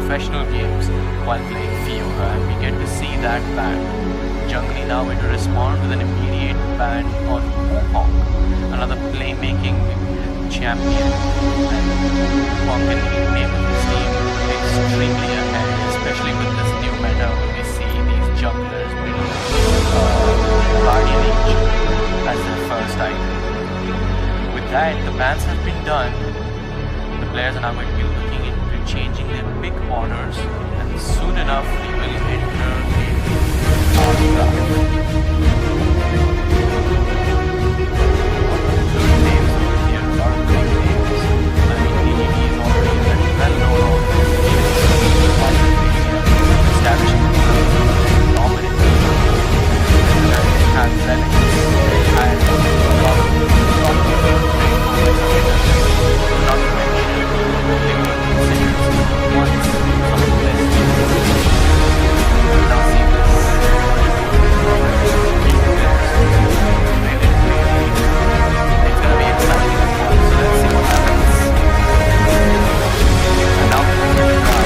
professional games while playing FIFA, and we get to see that ban. Jungly now going to respond with an immediate ban on Mohawk, another playmaking champion, and Mohawk can name his team extremely ahead, especially with this new meta where we see these junglers bringing Guardian Angel as their first item. With that, the bans have been done. The players are now going to be looking into changing their pick orders, and soon enough we will enter our draft. Good names over here, a lot of big names. I mean, TGT is already very well known establishing dominant and Relics and a lot of not to mention they were considered once some of the best teams. Now see this. It's gonna be exciting as well, so let's see what happens. And now we're going to try.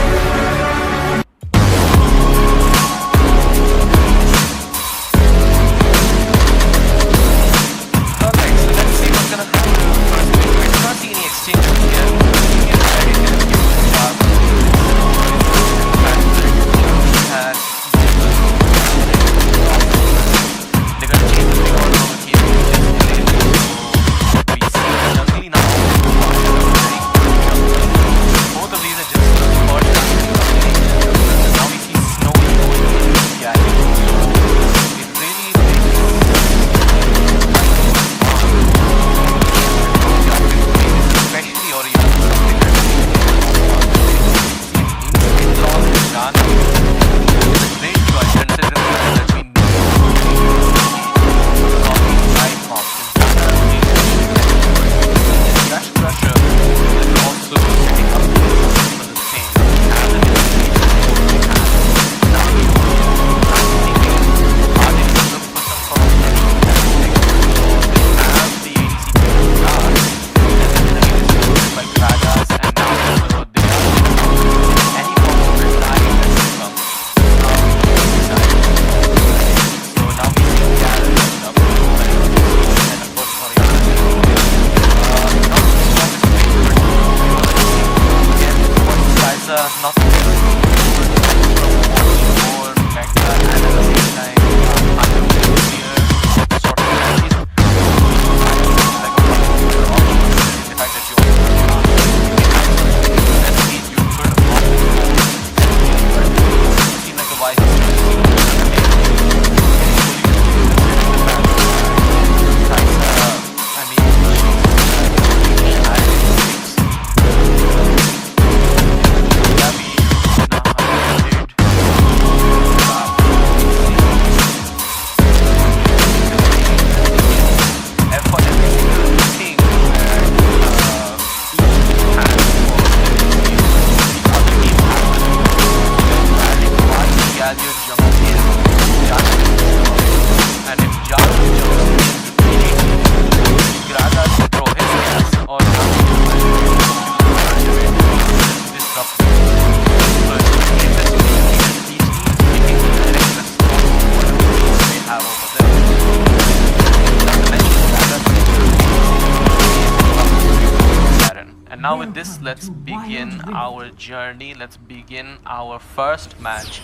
Now with this, let's begin our journey. Let's begin our first match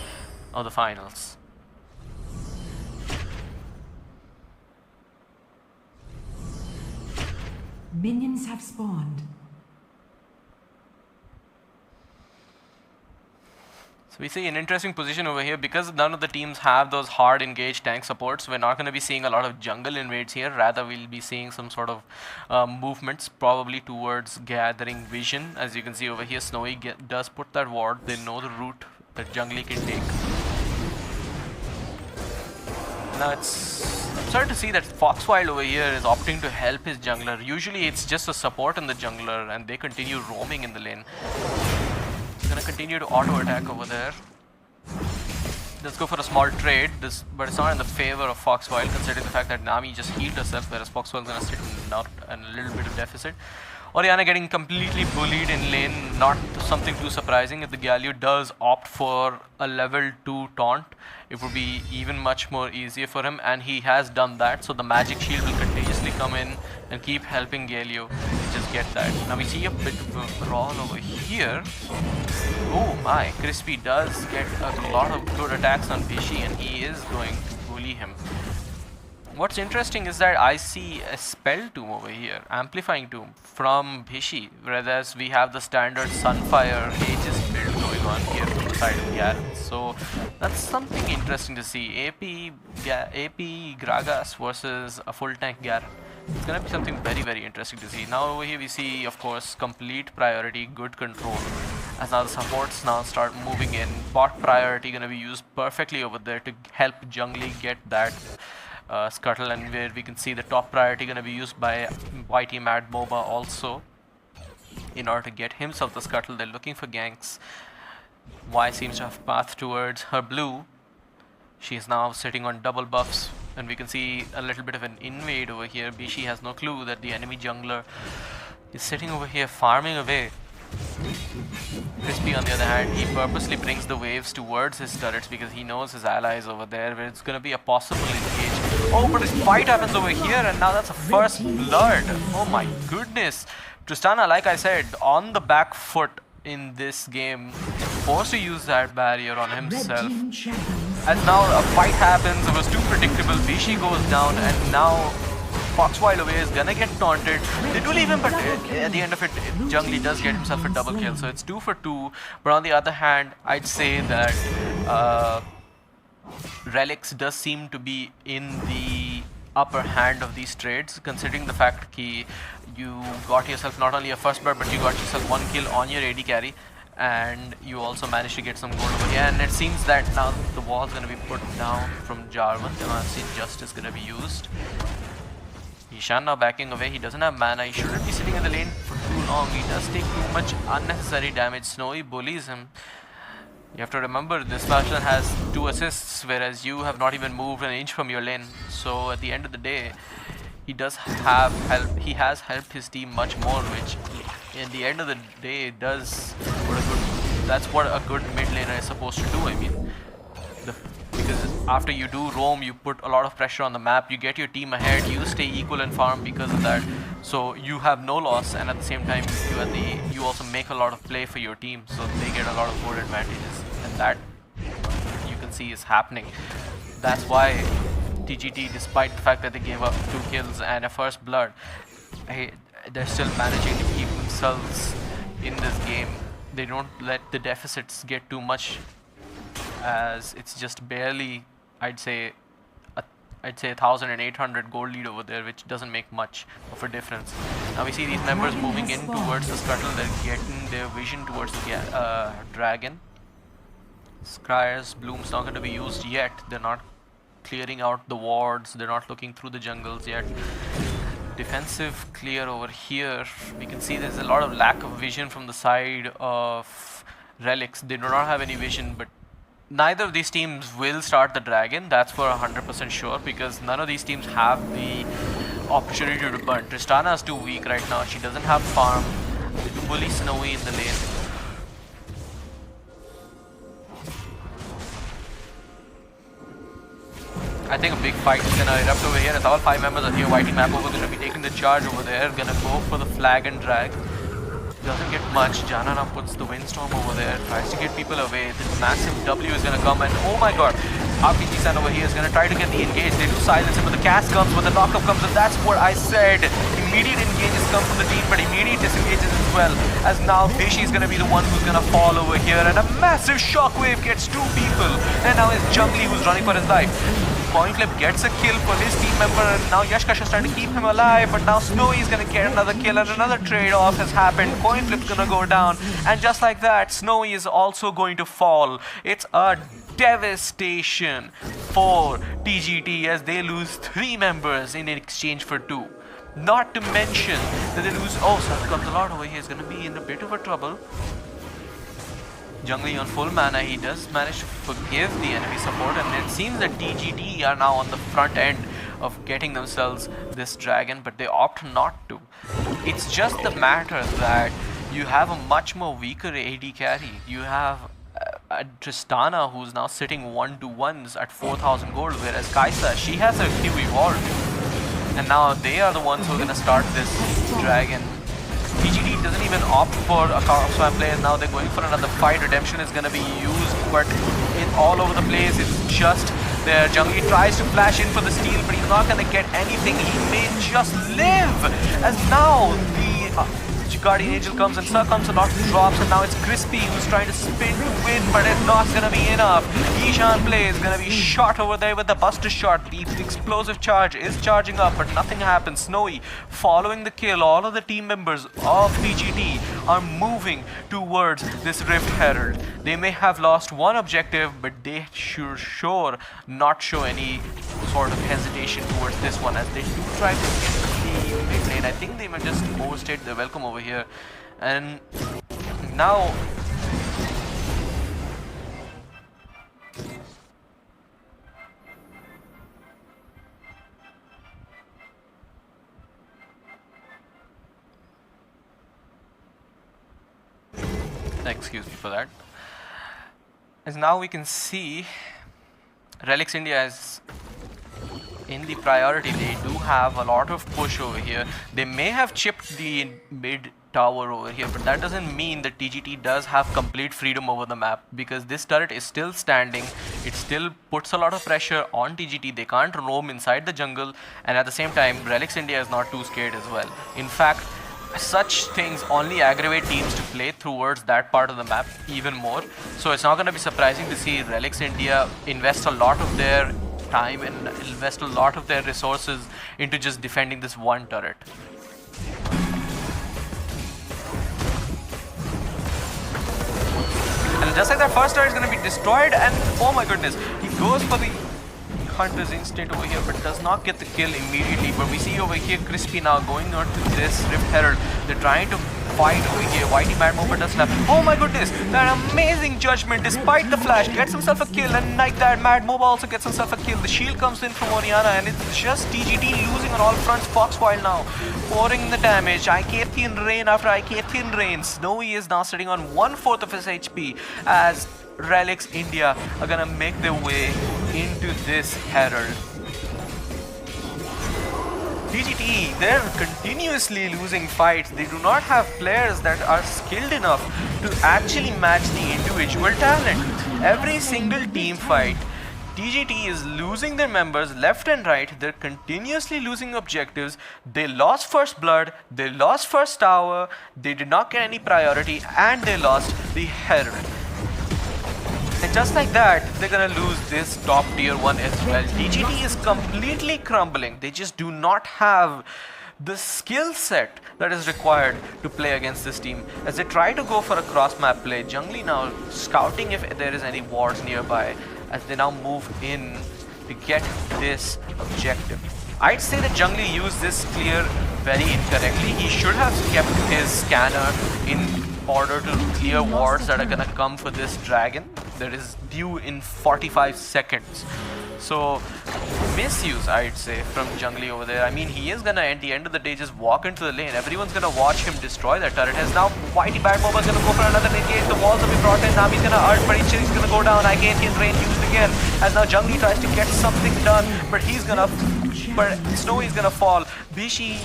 of the finals. Minions have spawned. So we see an interesting position over here because none of the teams have those hard engaged tank supports. We're not going to be seeing a lot of jungle invades here. Rather, we'll be seeing some sort of movements probably towards gathering vision. As you can see over here, Snowy does put that ward. They know the route that Jungly can take. Now I'm starting to see that Foxwild over here is opting to help his jungler. Usually it's just a support in the jungler and they continue roaming in the lane. Gonna continue to auto attack over there. Let's go for a small trade, but it's not in the favor of Foxwild considering the fact that Nami just healed herself, whereas Foxwild is gonna sit in a little bit of deficit. Orianna getting completely bullied in lane, not something too surprising. If the Galio does opt for a level 2 taunt, it would be even much more easier for him, and he has done that. So the magic shield will continuously come in and keep helping Galio just get that. Now we see a bit of a brawl over here. Oh my, Crispy does get a lot of good attacks on Bishi, and he is going to bully him. What's interesting is that I see a spell tomb over here, amplifying tomb from Bishi, whereas we have the standard Sunfire Aegis build going on here from the side of Garen. So that's something interesting to see. AP Gragas versus a full tank Garen. It's gonna be something very interesting to see. Now over here we see, of course, complete priority, good control. As now the supports now start moving in. Bot priority gonna be used perfectly over there to help Jungly get that scuttle, and where we can see the top priority going to be used by YT Mad Boba also in order to get himself the scuttle. They're looking for ganks. Y seems to have path towards her blue. She is now sitting on double buffs, and we can see a little bit of an invade over here. Bishi has no clue that the enemy jungler is sitting over here farming away. Crispy, on the other hand, he purposely brings the waves towards his turrets because he knows his ally is over there, where it's going to be a possible engage. Oh, but this fight happens over here, and now that's a first blood. Oh my goodness. Tristana, like I said, on the back foot in this game, forced to use that barrier on himself. And now a fight happens. It was too predictable. Bishi goes down, and now Foxwild away is gonna get taunted. They do leave him, but at the end of it, Jungly does get himself a double kill. So it's 2 for 2. But on the other hand, I'd say that Relics does seem to be in the upper hand of these trades, considering the fact that you got yourself not only a first blood, but you got yourself 1 kill on your AD carry, and you also managed to get some gold over here. And it seems that now the wall is going to be put down from Jarvan. The Unseen Justice is going to be used. Ishan now backing away. He doesn't have mana. He shouldn't be sitting in the lane for too long. He does take too much unnecessary damage. Snowy bullies him. You have to remember, this person has 2 assists, whereas you have not even moved an inch from your lane. So at the end of the day, he does have help. He has helped his team much more, which in the end of the day does that's what a good mid laner is supposed to do. I mean, because after you do roam, you put a lot of pressure on the map, you get your team ahead, you stay equal in farm because of that. So you have no loss, and at the same time you also make a lot of play for your team, so they get a lot of gold advantages, and that you can see is happening. That's why TGT, despite the fact that they gave up 2 kills and a first blood, they're still managing to keep themselves in this game. They don't let the deficits get too much, as it's just barely, I'd say 1,800 gold lead over there, which doesn't make much of a difference. Now we see these members moving in towards the scuttle. They're getting their vision towards the dragon. Scryer's Bloom's not going to be used yet. They're not clearing out the wards. They're not looking through the jungles yet. Defensive clear over here. We can see there's a lot of lack of vision from the side of Relics. They do not have any vision, but neither of these teams will start the dragon. That's for 100% sure, because none of these teams have the opportunity to burn. Tristana is too weak right now. She doesn't have farm. They do bully Snowy in the lane. I think a big fight is gonna erupt over here, as all 5 members of the YT map over gonna be taking the charge over there. Gonna go for the flag and drag. Doesn't get much. Jana now puts the windstorm over there, tries to get people away. The massive W is gonna come, and oh my god, RPG San over here is gonna try to get the engage. They do silence him, but the cast comes, but the knockup comes, and that's what I said. Immediate engages come from the team, but immediate disengages as well, as now Bishi is gonna be the one who's gonna fall over here, and a massive shockwave gets 2 people, and now it's Jungly who's running for his life. Coinflip gets a kill for his team member, and now Yashkash is trying to keep him alive, but now Snowy is gonna get another kill, and another trade-off has happened. Coinflip's gonna go down, and just like that, Snowy is also going to fall. It's a devastation for TGT as they lose 3 members in exchange for 2. Not to mention that they lose... Oh, Seth comes a lot over here. He's gonna be in a bit of a trouble. Jungly on full mana, he does manage to forgive the enemy support, and it seems that TGT are now on the front end of getting themselves this dragon, but they opt not to. It's just the matter that you have a much more weaker AD carry. You have Tristana, who's now sitting 1-to-1s at 4,000 gold, whereas Kaisa, she has her Q evolved. And now they are the ones who are going to start this dragon. TGT doesn't even opt for a swap play, and now they're going for another fight. Redemption is going to be used, but it's all over the place. It's just there. Jungli tries to flash in for the steal, but he's not going to get anything. He may just live, as now the Guardian Angel comes and comes, a lot of drops, and now it's Crispy who's trying to spin to win, but it's not gonna be enough. Ishan Play is gonna be shot over there with the Buster Shot. The explosive charge is charging up, but nothing happens. Snowy following the kill. All of the team members of TGT are moving towards this Rift Herald. They may have lost one objective, but they sure not show any sort of hesitation towards this one, as they do try to get the mid lane. I think they might just overstayed their welcome over here, and now excuse me for that, as now we can see Relics India is in the priority. They do have a lot of push over here. They may have chipped the mid tower over here, but that doesn't mean that TGT does have complete freedom over the map, because this turret is still standing. It still puts a lot of pressure on TGT. They can't roam inside the jungle, and at the same time Relics India is not too scared as well. In fact, such things only aggravate teams to play towards that part of the map even more. So it's not going to be surprising to see Relics India invest a lot of their time and invest a lot of their resources into just defending this one turret. And just like that, first turret is going to be destroyed, and oh my goodness, he goes for the Hunter's Instinct over here, but does not get the kill immediately. But we see over here Crispy now going on to this Rift Herald. They're trying to fight over here. Whitey Mad Moper doesn't have. Oh my goodness! That amazing judgment, despite the flash, gets himself a kill, and like that, Mad Moba also gets himself a kill. The shield comes in from Oriana, and it's just TGT losing on all fronts. Foxwild now pouring the damage. Icathian Rain after Icathian Rain. Snowy is now sitting on 1/4 of his HP as Relics India are gonna make their way into this Herald. TGT, they're continuously losing fights. They do not have players that are skilled enough to actually match the individual talent. Every single team fight, TGT is losing their members left and right. They're continuously losing objectives. They lost first blood, they lost first tower, they did not get any priority, and they lost the Herald. And just like that, they're gonna lose this top tier 1 as well. TGT is completely crumbling. They just do not have the skill set that is required to play against this team. As they try to go for a cross map play, Jungli now scouting if there is any wards nearby, as they now move in to get this objective. I'd say that Jungli used this clear very incorrectly. He should have kept his scanner in order to clear wards that are gonna come for this dragon that is due in 45 seconds. So misuse, I'd say, from Jungli over there. I mean, he is gonna at the end of the day just walk into the lane. Everyone's gonna watch him destroy that turret. As now Whitey Bad Moba is gonna go for another engage. The walls will be brought in. Now he's gonna ult, but he's gonna go down. Icathian Rain used again. As now Jungli tries to get something done, but Snowy's gonna fall. Bishi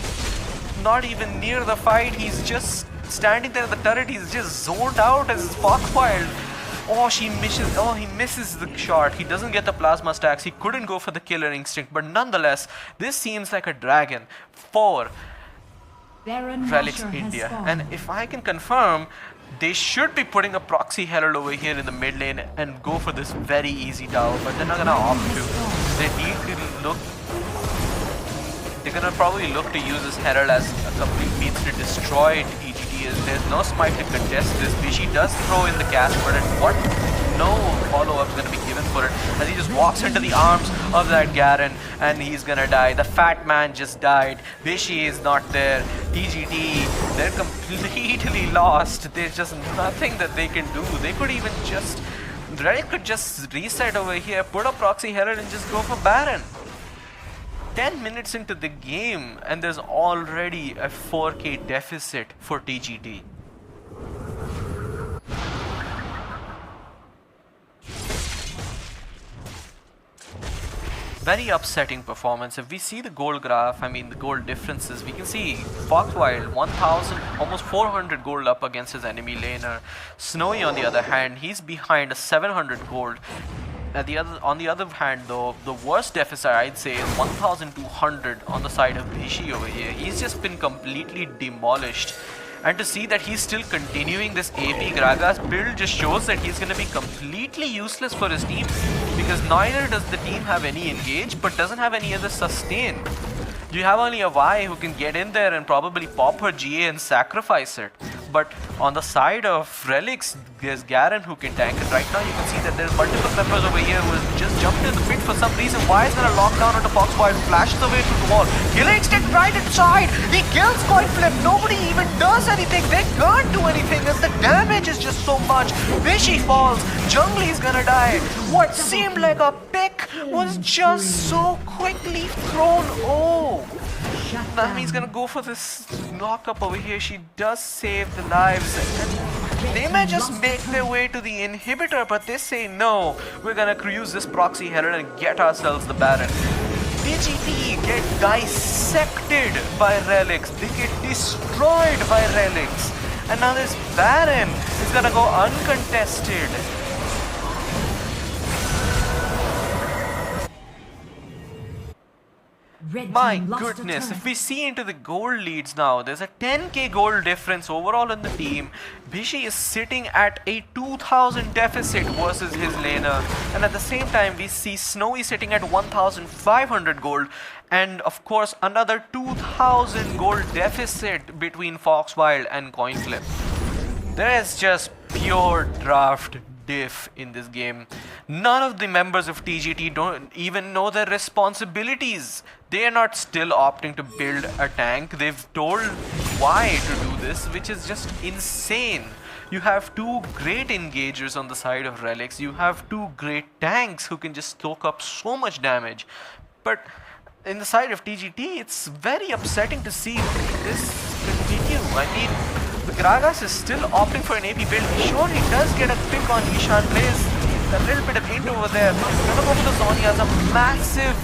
not even near the fight. He's just standing there at the turret. He's just zoned out as Foxwild. Oh, he misses the shot. He doesn't get the plasma stacks. He couldn't go for the killer instinct, but nonetheless, this seems like a dragon for Relics India. And if I can confirm, they should be putting a proxy herald over here in the mid lane and go for this very easy tower, but they're not gonna opt to. They need to look. They're gonna probably look to use this herald as a complete means to destroy TGT. There's no smite to contest this. Bishi does throw in the cast, but no follow-up is gonna be given for it, as he just walks into the arms of that Garen and he's gonna die. The fat man just died. Bishi is not there. TGT, they're completely lost. There's just nothing that they can do. They could even just, Relic could just reset over here, put a proxy herald and just go for Baron. 10 minutes into the game and there's already a 4K deficit for TGT. Very upsetting performance. If we see the gold graph, I mean the gold differences, we can see Foxwild 1000, almost 400 gold up against his enemy laner. Snowy on the other hand, he's behind a 700 gold. On the other hand though, the worst deficit I'd say is 1200 on the side of Bishi over here. He's just been completely demolished. And to see that he's still continuing this AP Gragas build just shows that he's going to be completely useless for his team, because neither does the team have any engage but doesn't have any other sustain. You have only a Vi who can get in there and probably pop her GA and sacrifice it. But on the side of Relics, there's Garen who can tank it. Right now you can see that there's multiple members over here who has just jumped in the pit for some reason. Why is gonna lock down onto Foxwild, flashes away through the wall. Killer Instinct right inside! He kills Coinflip, nobody even does anything. They can't do anything as the damage is just so much. Vishy falls, Jungli is gonna die. What seemed like a pick was just so quickly thrown. Oh! Nami's gonna go for this knockup over here. She does save the lives. And they may just make their way to the inhibitor, but they say no. We're gonna use this proxy Herald and get ourselves the Baron. TGT get dissected by Relics. They get destroyed by Relics. And now this Baron is gonna go uncontested. My goodness, if we see into the gold leads now, there's a 10k gold difference overall in the team. Bishi is sitting at a 2000 deficit versus his laner. And at the same time, we see Snowy sitting at 1500 gold. And of course, another 2000 gold deficit between Foxwild and Coinflip. There is just pure draft diff in this game. None of the members of TGT don't even know their responsibilities. They are not still opting to build a tank. They've told why to do this, which is just insane. You have two great engagers on the side of Relics. You have two great tanks who can just soak up so much damage. But in the side of TGT, it's very upsetting to see this continue. I mean, the Gragas is still opting for an AP build. Sure, he does get a pick on Ishan, plays a little bit of hint over there. Gonna go for the Zhonya as a massive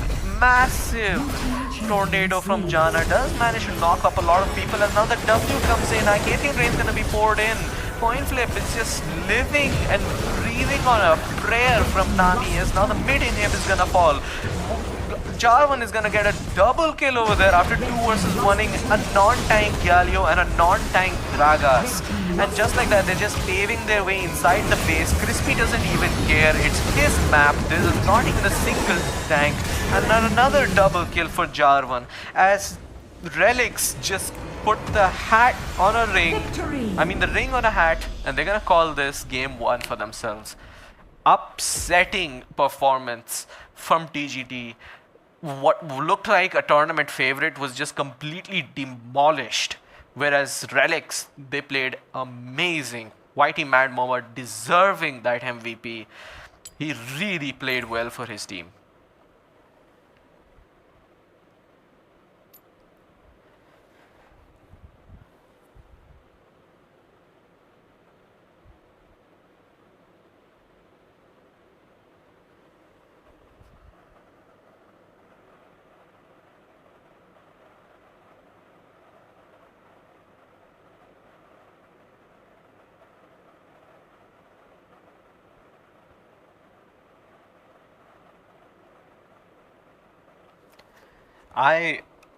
tornado from Jana. Does manage to knock up a lot of people, and now the W comes in. Iketing Rain's gonna be poured in. Coinflip is just living and breathing on a prayer from Nami, as now the mid inhib is gonna fall. Jarvan is gonna get a double kill over there after 2 versus 1ing a non-tank Galio and a non-tank Gragas. And just like that, they're just paving their way inside the base. Crispy doesn't even care. It's his map. There's not even a single tank. And then another double kill for Jarvan as Relics just put the hat on a ring. I mean the ring on a hat, and they're gonna call this game 1 for themselves. Upsetting performance from TGT. What looked like a tournament favorite was just completely demolished. Whereas Relics, they played amazing. Whitey Mad Mama deserving that MVP. He really played well for his team.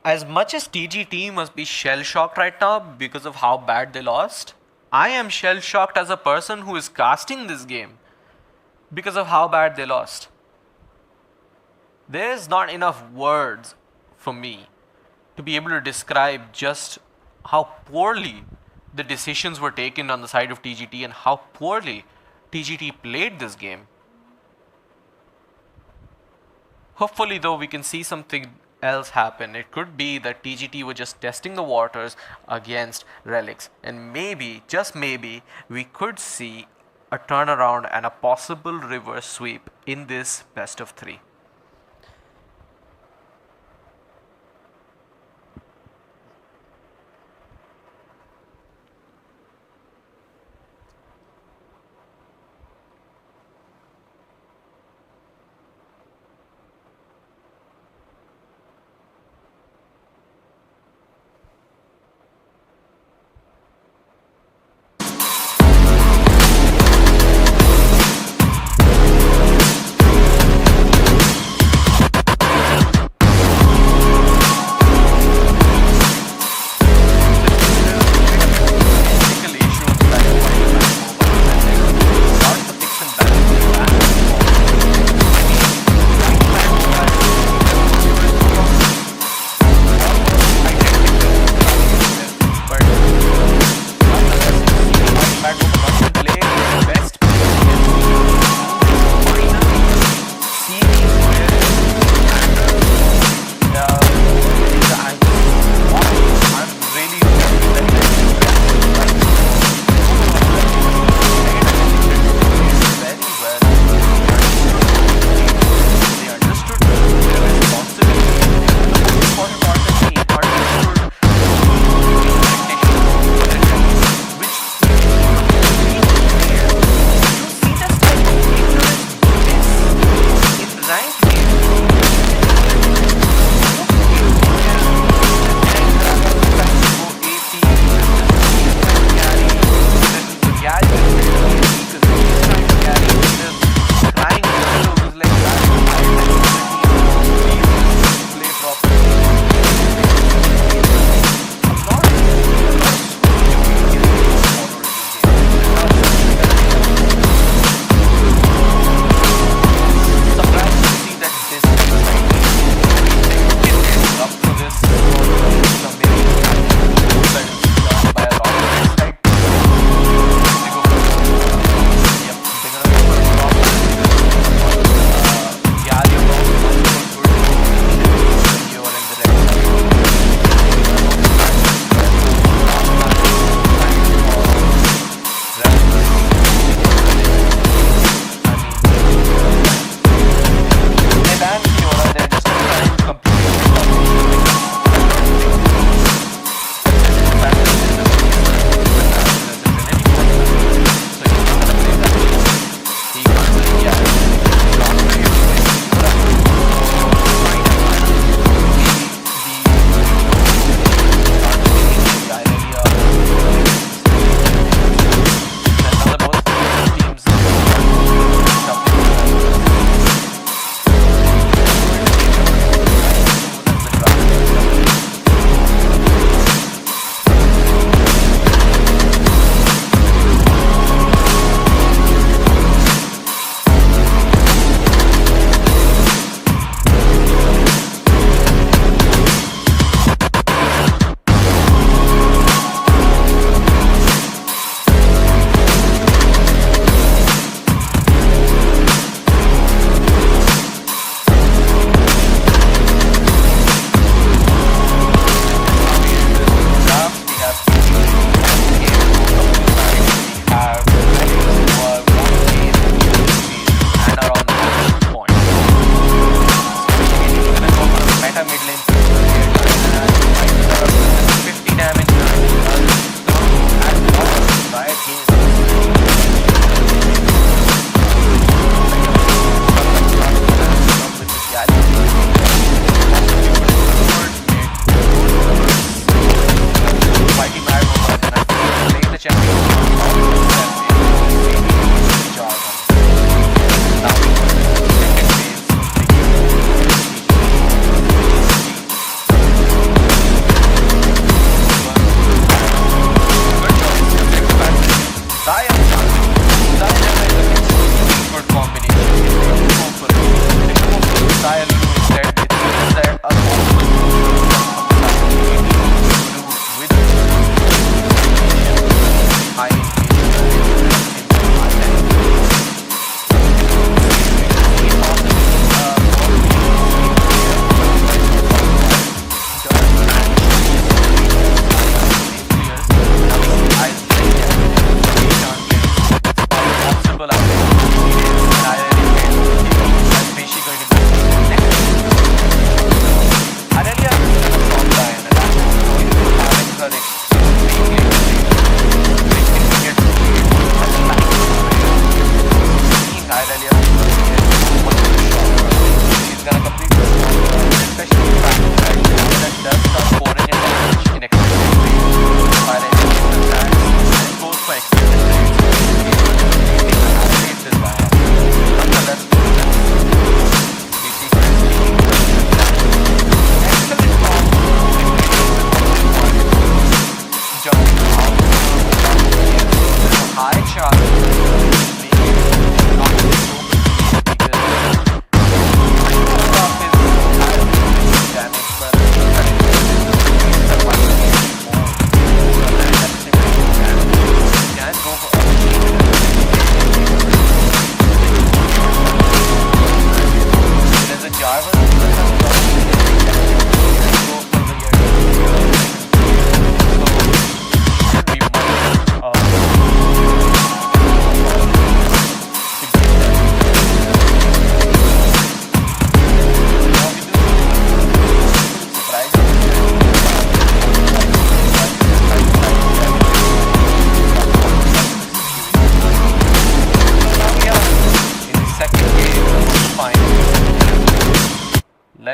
As much as TGT must be shell-shocked right now because of how bad they lost, I am shell-shocked as a person who is casting this game because of how bad they lost. There's not enough words for me to be able to describe just how poorly the decisions were taken on the side of TGT and how poorly TGT played this game. Hopefully though, we can see something else happen. It could be that TGT were just testing the waters against Relics, and maybe, just maybe, we could see a turnaround and a possible reverse sweep in this best of 3.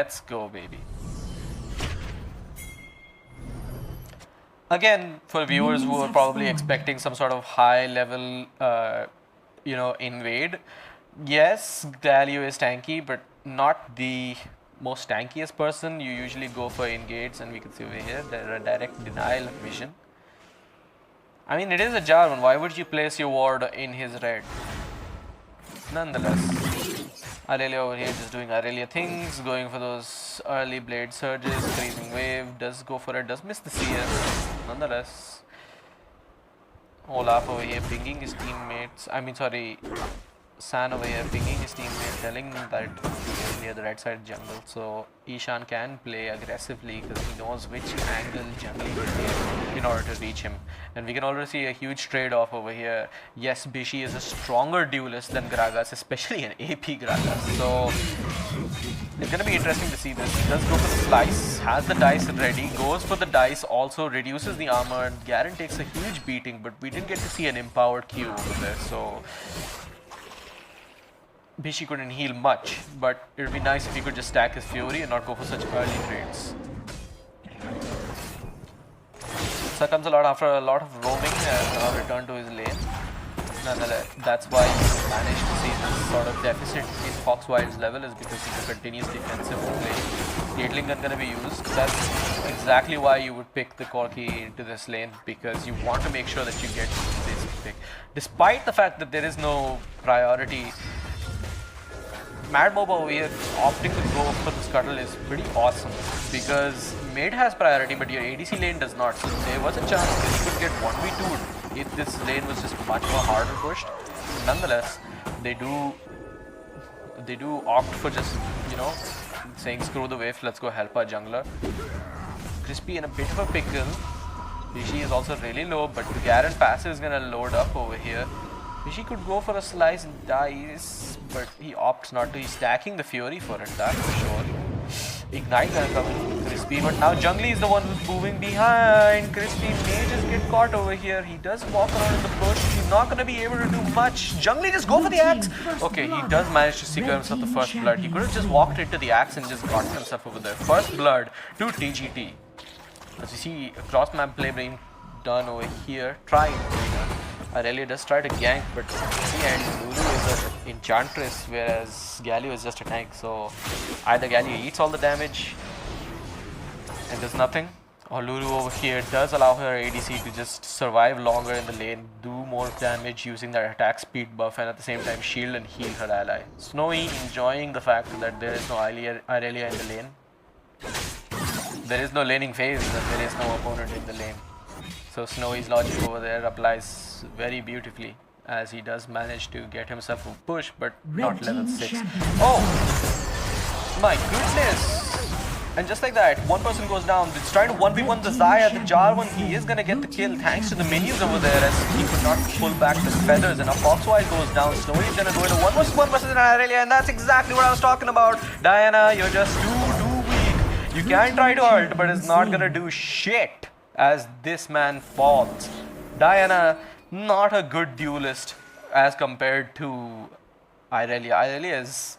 Let's go, baby. Again, for viewers who are probably expecting some sort of high level, invade, yes, Galio is tanky, but not the most tankiest person. You usually go for engage, and we can see over here, there are direct denial of vision. I mean, it is a Jarvan. Why would you place your ward in his red? Nonetheless, Aurelia over here just doing Aurelia things, going for those early blade surges, freezing wave, does go for it, does miss the CS. Nonetheless, Olaf over here pinging his teammates. San over here pinging his teammate, telling him that he's near the right side jungle. So Ishan can play aggressively because he knows which angle jungle he will take in order to reach him. And we can already see a huge trade-off over here. Yes, Bishi is a stronger duelist than Gragas, especially an AP Gragas. So it's going to be interesting to see this. He does go for the slice, has the dice ready, goes for the dice, also reduces the armor. Garen takes a huge beating, but we didn't get to see an empowered Q over there. So Bishi couldn't heal much, but it would be nice if he could just stack his Fury and not go for such early trades. So comes a lot after a lot of roaming and now return to his lane. Nonetheless, that's why he managed to see this sort of deficit in Foxwild's level is because he's a continuous defensive play. Gatling gun gonna be used. That's exactly why you would pick the Corki into this lane, because you want to make sure that you get this pick. Despite the fact that there is no priority, Mad Moba over here opting to go for the scuttle is pretty awesome because mid has priority but your ADC lane does not. So there was a chance that you could get 1v2'd if this lane was just much more harder pushed. Nonetheless, they do opt for just, saying screw the wave, let's go help our jungler. Crispy in a bit of a pickle. Rishi is also really low, but the Garen passive is gonna load up over here. Rishi could go for a slice and dies, but he opts not to. He's stacking the Fury for it, that's for sure. Ignite gonna come in Crispy, but now Jungly is the one who's moving behind. Crispy may just get caught over here. He does walk around in the bush. He's not gonna be able to do much. Jungly just go for the axe. Okay, he does manage to secure himself the first blood. He could have just walked into the axe and just gotten himself over there. First blood to TGT. As you see, a cross map play being done over here. Trying. Aurelia does try to gank, but in the end, Lulu is an enchantress, whereas Galio is just a tank. So either Galio eats all the damage and does nothing, or Lulu over here does allow her ADC to just survive longer in the lane, do more damage using their attack speed buff, and at the same time shield and heal her ally. Snowy enjoying the fact that there is no Aurelia in the lane. There is no laning phase, and there is no opponent in the lane. So Snowy's logic over there applies very beautifully as he does manage to get himself a push, but not level 6. Oh! My goodness! And just like that, one person goes down. It's trying to 1v1 the Zaya, the Jarvan. He is gonna get the kill thanks to the minions over there as he could not pull back the feathers. And now Foxwise goes down. Snowy's gonna go into 1 vs 1 versus an Aurelia, and that's exactly what I was talking about. Diana, you're just too weak. You can try to ult, but it's not gonna do shit as this man falls. Diana, not a good duelist as compared to Aurelia. Aurelia is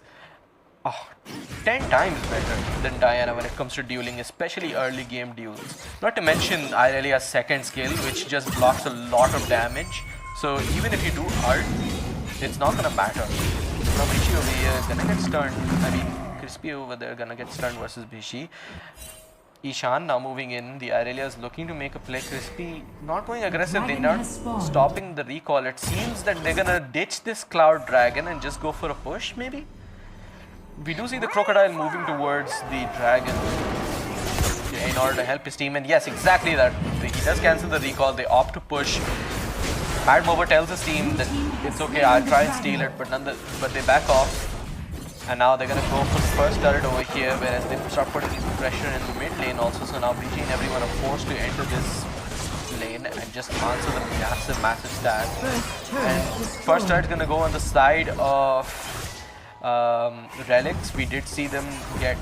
10 times better than Diana when it comes to dueling, especially early game duels. Not to mention Aurelia's second skill, which just blocks a lot of damage. So even if you do ult, it's not gonna matter. Now Bishi over here is gonna get stunned. Crispy over there gonna get stunned versus Bishi. Ishan now moving in. The Aurelia is looking to make a play. Crispy not going aggressive. They're not stopping the recall. It seems that they're gonna ditch this Cloud Dragon and just go for a push, maybe? We do see the Crocodile moving towards the Dragon in order to help his team. And yes, exactly that. He does cancel the recall. They opt to push. Mad Moba tells his team that it's okay, I'll try and steal it, but they back off. And now they're going to go for the first turret over here, whereas they start putting pressure in the mid lane also. So now BG and everyone are forced to enter this lane and just answer the massive stat. And first turret's going to go on the side of Relics. We did see them get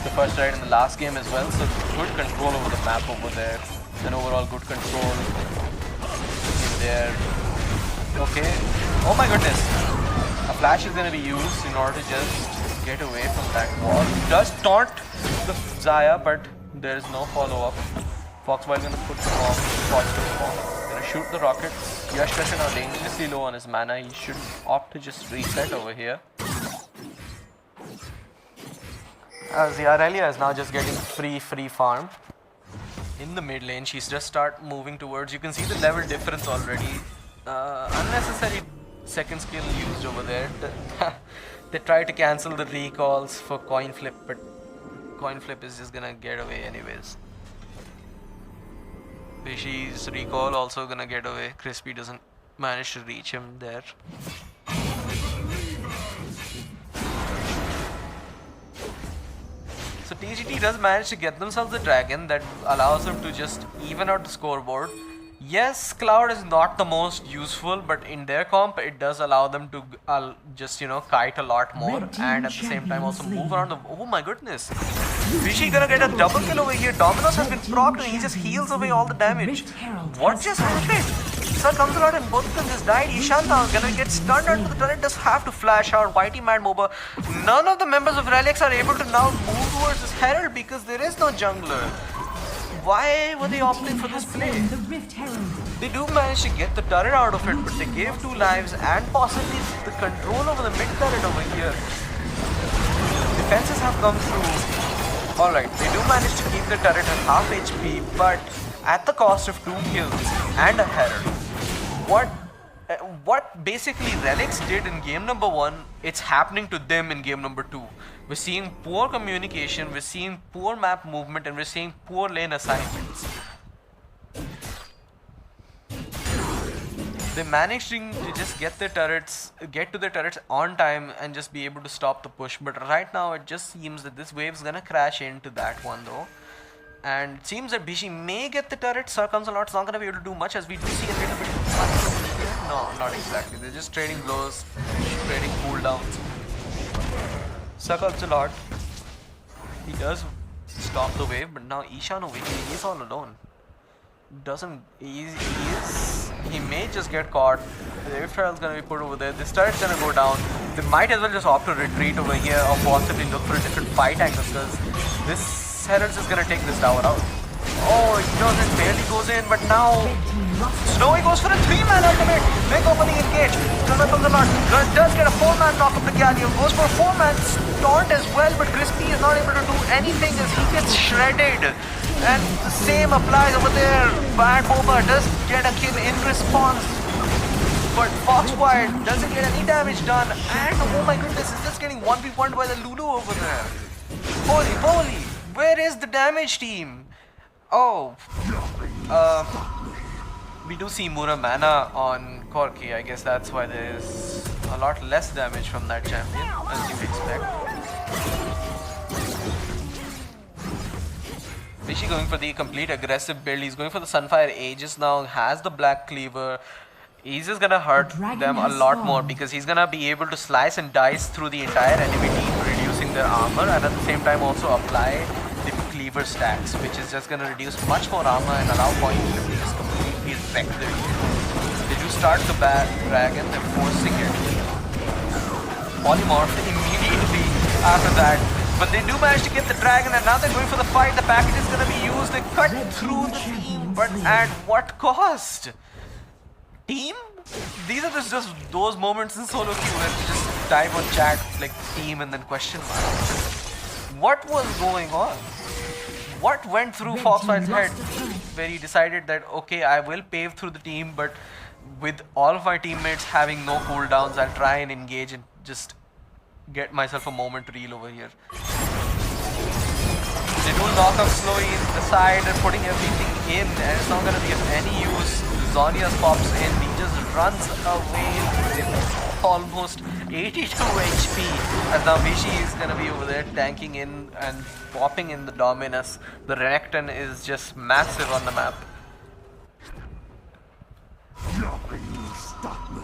the first turret in the last game as well. So good control over the map over there. And overall good control in there. Okay. Oh my goodness. A flash is going to be used in order to just get away from that wall. Does taunt the Zaya, but there is no follow-up. Foxboy going to put the bomb, positive bomb. Going to shoot the rockets. Yash Kasha now dangerously low on his mana. He should opt to just reset over here. As the Aurelia is now just getting free farm. In the mid lane, she's just start moving towards. You can see the level difference already. Unnecessary second skill used over there. They try to cancel the recalls for coin flip, but coin flip is just gonna get away anyways. Vishy's recall also gonna get away. Crispy doesn't manage to reach him there. So TGT does manage to get themselves a dragon that allows them to just even out the scoreboard. Yes, Cloud is not the most useful, but in their comp, it does allow them to just, you know, kite a lot more and at the same time also move around the... Oh my goodness! Vishy gonna get a double kill over here. Dominos has been procced and he just heals away all the damage. What just happened? Sir comes out and both of them just died. Ishanta is gonna get stunned under the turret, does have to flash out. Whitey Mad MOBA. None of the members of Relics are able to now move towards this Herald because there is no jungler. Why were they opting for this play? They do manage to get the turret out of it, but they gave 2 lives and possibly the control over the mid turret over here. Defenses have come through. Alright, they do manage to keep the turret at half HP, but at the cost of 2 kills and a Herald. What basically Relics did in game number 1, it's happening to them in game number 2. We're seeing poor communication, we're seeing poor map movement, and we're seeing poor lane assignments. They managed to just get to their turrets on time and just be able to stop the push. But right now it just seems that this wave is gonna crash into that one though. And it seems that Bishi may get the turret. Circumsalot's not gonna be able to do much, as we do see a little bit of... No, not exactly. They're just trading blows, trading cooldowns. Circumsalot, he does stop the wave, but now Ishan over here, he's all alone. He may just get caught. The Rift Herald's gonna be put over there. This turret's gonna go down. They might as well just opt to retreat over here or possibly look for a different fight angle, because this Herald's just gonna take this tower out. Oh, it doesn't, barely goes in, but now Snowy goes for a 3-man ultimate. Big opening engage. Circumsalot does get a 4-man knock up the Galio. Goes for a 4-man taunt as well, but Crispy is not able to do anything as he gets shredded. And the same applies over there. Bad Boba does get a kill in response, but Foxboy doesn't get any damage done. And oh my goodness, is just getting 1v1'd by the Lulu over there. Holy moly, where is the damage team? Oh, we do see Mura mana on Corki. I guess that's why there is a lot less damage from that champion, as you expect. Vishy going for the complete aggressive build. He's going for the Sunfire Aegis now, has the Black Cleaver. He's just gonna hurt them a lot more because he's gonna be able to slice and dice through the entire enemy team, reducing their armor, and at the same time also apply the Cleaver stacks, which is just gonna reduce much more armor and allow point to just completely wreck their team. They do start the dragon, they're forcing it. Polymorph immediately after that. But they do manage to get the dragon, and now they're going for the fight. The package is going to be used. They cut through the team, but at what cost? Team? These are just those moments in solo queue where you just type on chat like team and then question mark. What was going on? What went through Foxfire's head where he decided that, okay, I will pave through the team, but with all of my teammates having no cooldowns, I'll try and engage and just get myself a moment to reel over here. They do knock up slowly in the side and putting everything in, and it's not going to be of any use. Zonius pops in, he just runs away with almost 82 HP. As now Vishy is going to be over there tanking in and popping in the Dominus. The Renekton is just massive on the map. Nothing will stop me.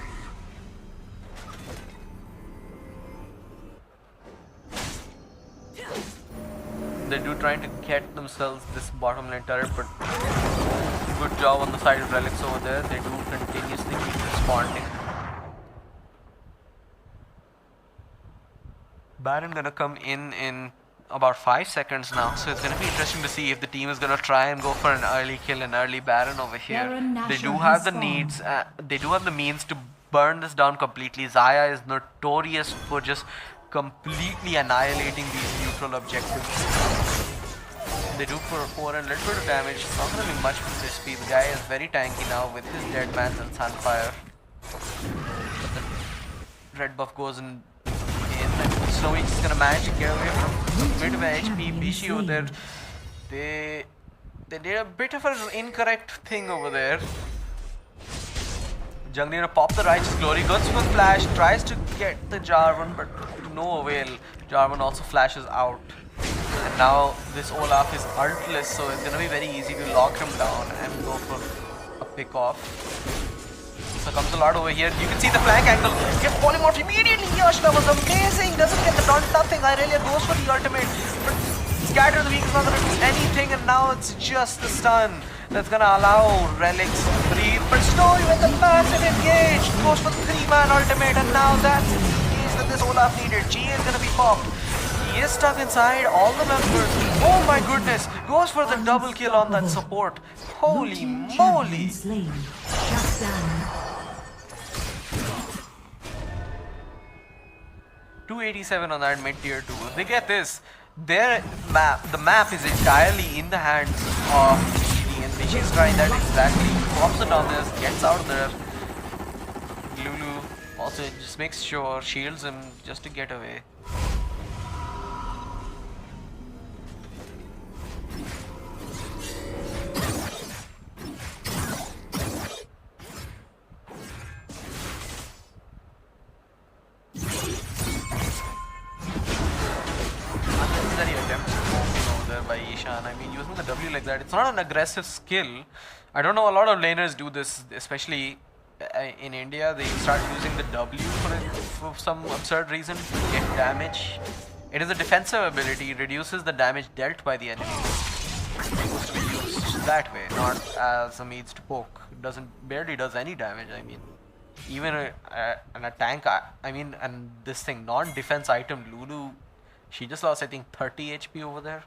They do trying to get themselves this bottom lane turret, but good job on the side of Relics over there. They do continuously keep responding. Baron gonna come in about 5 seconds now, so it's gonna be interesting to see if the team is gonna try and go for an early kill, an early Baron over here. Baron They Nashor do has have the spawned. needs, they do have the means to burn this down completely. Xayah is notorious for just completely annihilating these neutral objectives. They do for a little bit of damage. It's not gonna be much for Crispy. The guy is very tanky now with his Dead Man's and Sunfire. But the red buff goes in and Snowy's just gonna manage to get away from a bit of an HP. Bishi over there. They did a bit of an incorrect thing over there. Jungli gonna pop the Righteous Glory, goes for flash, tries to get the Jarvan, but to no avail. Jarvan also flashes out. And now this Olaf is ultless, so it's gonna be very easy to lock him down and go for a pick off. So comes a lot over here. You can see the flank angle. Gets polymorphed immediately. Yash, that was amazing. Doesn't get the nothing. Irelia goes for the ultimate. But Scatter the Weak is not gonna do anything, and now it's just the stun that's gonna allow Relics to breathe. But Snowy with the massive engage goes for the 3-man ultimate, and now that's the engage that this Olaf needed. G is gonna be popped. He is stuck inside all the members. Oh my goodness! Goes for the double kill on that support. Holy moly! Slain. Shut down. 287 on that mid tier 2. If they get this, the map is entirely in the hands of TGT, and Vishi's trying that exactly. Pops it on this, gets out there. Lulu also just makes sure, shields him just to get away. Unnecessary attempt over there by Ishan. I mean, using the W like that, it's not an aggressive skill. I don't know, a lot of laners do this, especially in India. They start using the W for some absurd reason to get damage. It is a defensive ability, reduces the damage dealt by the enemy. It's supposed to be used that way, not as a means to poke. It barely does any damage. I mean, even a tank, I mean, and this thing, non-defense item, Lulu, she just lost, I think, 30 HP over there.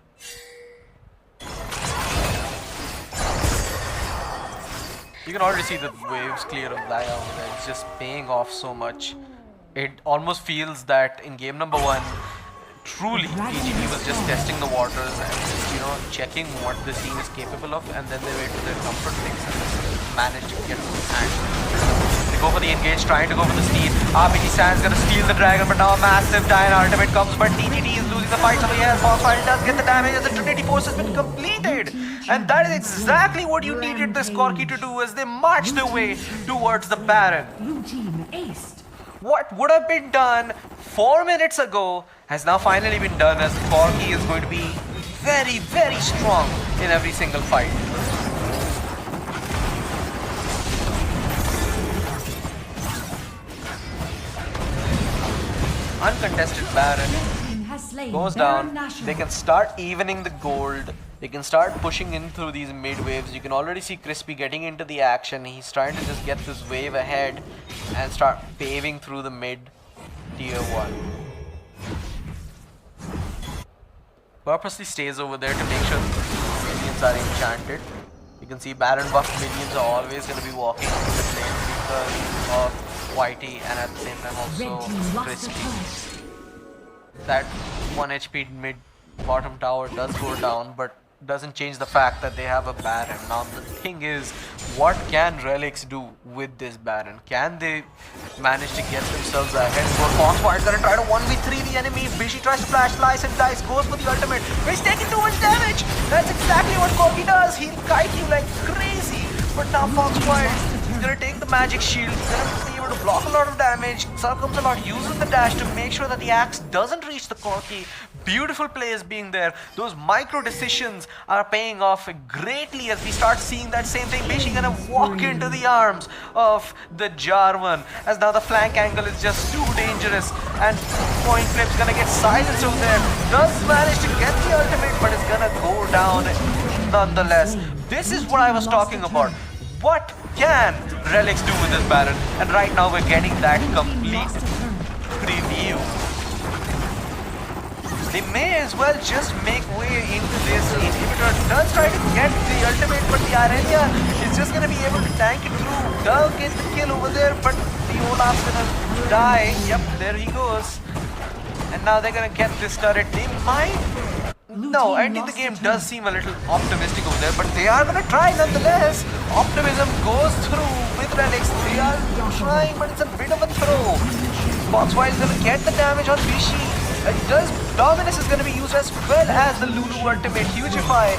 You can already see the waves clear of Xayah over there. It's just paying off so much. It almost feels that in game number 1, truly TGT was just testing the waters and just, you know, checking what this team is capable of, and then they went to their comfort picks and just managed to get hand. They go for the engage, trying to go for the steal. RPG Sand's gonna steal the dragon, but now a massive Diana ultimate comes, but TGT is losing the fight. So yes, Foxfire does get the damage as the Trinity Force has been completed. And that is exactly what you needed this Corki to do as they march their way towards the Baron. Blue team aced. What would have been done 4 minutes ago has now finally been done, as Corki is going to be very, very strong in every single fight. Uncontested Baron Team has slain goes Baron down. Nashor. They can start evening the gold. They can start pushing in through these mid waves. You can already see Crispy getting into the action. He's trying to just get this wave ahead and start paving through the mid tier 1. Purposely stays over there to make sure the minions are enchanted. You can see Baron buff minions are always going to be walking into the lane because of Whitey, and at the same time Red also team lost the Crispy. turret. That 1 HP mid bottom tower does go down, but doesn't change the fact that they have a Baron. Now the thing is, what can Relics do with this Baron? Can they manage to get themselves ahead? Foxfire is gonna try to 1v3 the enemy. Bishi tries to flash, slice and dice, goes for the ultimate. He's taking too much damage. That's exactly what Corki does. He'll kite you like crazy. But now Foxfire is gonna take the magic shield. He's gonna be able to block a lot of damage. Circles a lot, uses the dash to make sure that the axe doesn't reach the Corki. Beautiful plays being there. Those micro decisions are paying off greatly as we start seeing that same thing. Bishi gonna walk into the arms of the Jarvan, as now the flank angle is just too dangerous, and Point Flip's gonna get silenced over there. Does manage to get the ultimate, but it's gonna go down nonetheless. This is what I was talking about. What can Relics do with this Baron? And right now we're getting that complete preview. They may as well just make way into this. Inhibitor does try to get the ultimate, but the Irelia is just gonna be able to tank it through. Does get the kill over there, but the Olaf's gonna die. Yep, there he goes. And now they're gonna get this turret. They might... No, ending the game does seem a little optimistic over there, but they are gonna try nonetheless. Optimism goes through with Relics. They are trying, but it's a bit of a throw. Foxwire is gonna get the damage on Bishi. Dominus is gonna be used as well as the Lulu ultimate. Hugify.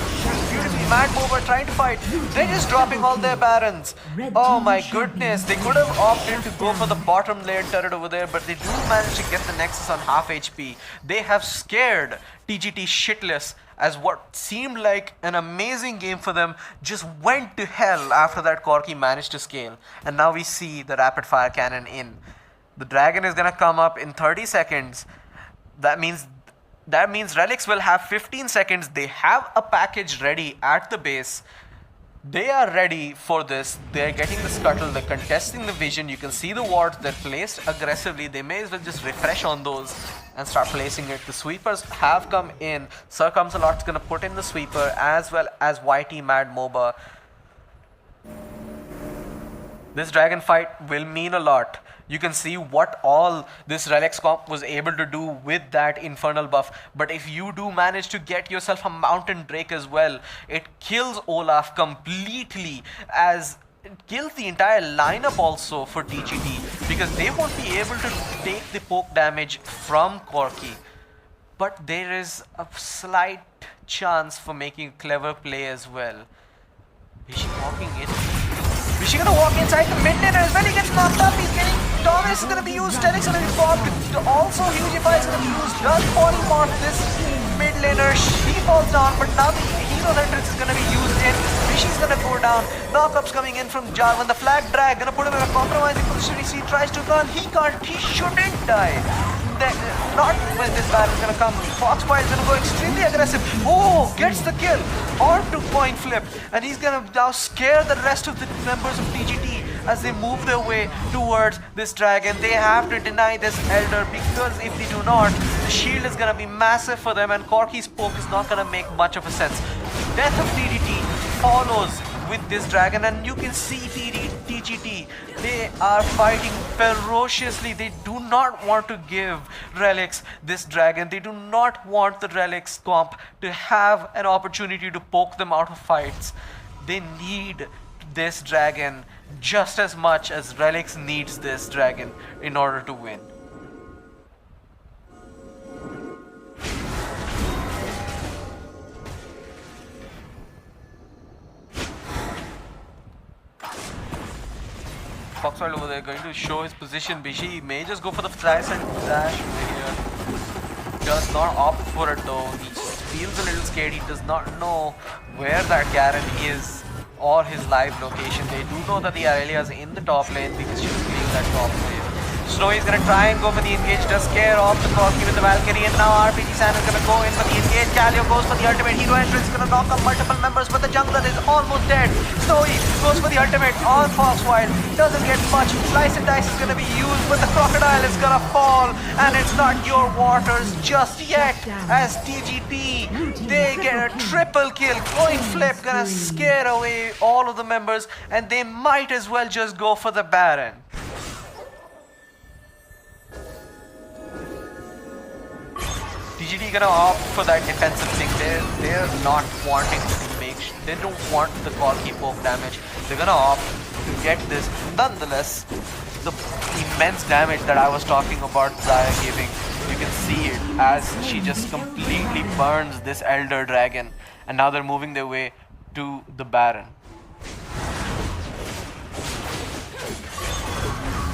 Beautifully, Mad Mover trying to fight. They're just dropping all their barons. Oh my goodness, they could have opted to go for the bottom layer turret over there, but they do manage to get the Nexus on half HP. They have scared TGT shitless, as what seemed like an amazing game for them just went to hell after that Corki managed to scale. And now we see the rapid fire cannon in. The dragon is gonna come up in 30 seconds. That means Relics will have 15 seconds. They have a package ready at the base. They are ready for this. They're getting the scuttle. They're contesting the vision. You can see the wards. They're placed aggressively. They may as well just refresh on those and start placing it. The sweepers have come in. Sir Comes a Lot's gonna put in the sweeper as well as YT Mad MOBA. This dragon fight will mean a lot. You can see what all this Relics comp was able to do with that infernal buff. But if you do manage to get yourself a mountain drake as well, it kills Olaf completely, as it kills the entire lineup also for TGT, because they won't be able to take the poke damage from Corki. But there is a slight chance for making a clever play as well. Is she walking in? Is she gonna walk inside the mid laner as well? He gets knocked up. He's getting... Thomas is gonna be used. Telec's gonna be popped. Also, Hugify is gonna be used. Does polymorph this mid laner. She falls down, but now the hero's entrance is gonna be used in. Rishi's gonna go down. Knockup's coming in from Jarvan. The flag drag gonna put him in a compromising position. He tries to run. He can't. He shouldn't die. Not when this battle is gonna come. Foxfire is gonna go extremely aggressive. Oh, gets the kill onto Coin Flip, and he's gonna now scare the rest of the members of TGT as they move their way towards this dragon. They have to deny this Elder, because if they do not, the shield is gonna be massive for them, and Corki's poke is not gonna make much of a sense. Death of TGT follows with this dragon, and you can see TGT, they are fighting ferociously. They do not want to give Relics this dragon. They do not want the Relics comp to have an opportunity to poke them out of fights. They need this dragon just as much as Relics needs this dragon in order to win. Foxwell over there going to show his position. Bishi may just go for the flash and dash over here. Does not opt for it though. He just feels a little scared. He does not know where that Garen is or his live location. They do know that the Aurelia is in the top lane because she's playing that top lane. Snowy's gonna try and go for the engage, does scare off the Corki with the Valkyrie, and now RPG Sam is gonna go in for the engage. Calio goes for the ultimate. Hero entrance, gonna knock up multiple members, but the jungler is almost dead. Snowy goes for the ultimate on Foxwild, doesn't get much. Slice and dice is gonna be used, but the crocodile is gonna fall, and it's not your waters just yet. As TGT, they get a triple kill. Coin Flip gonna scare away all of the members, and they might as well just go for the Baron. TGT gonna opt for that defensive thing. They're not wanting to make. They don't want the Corki poke damage. They're gonna opt to get this. Nonetheless, the immense damage that I was talking about Zaya giving, you can see it as she just completely burns this Elder Dragon, and now they're moving their way to the Baron.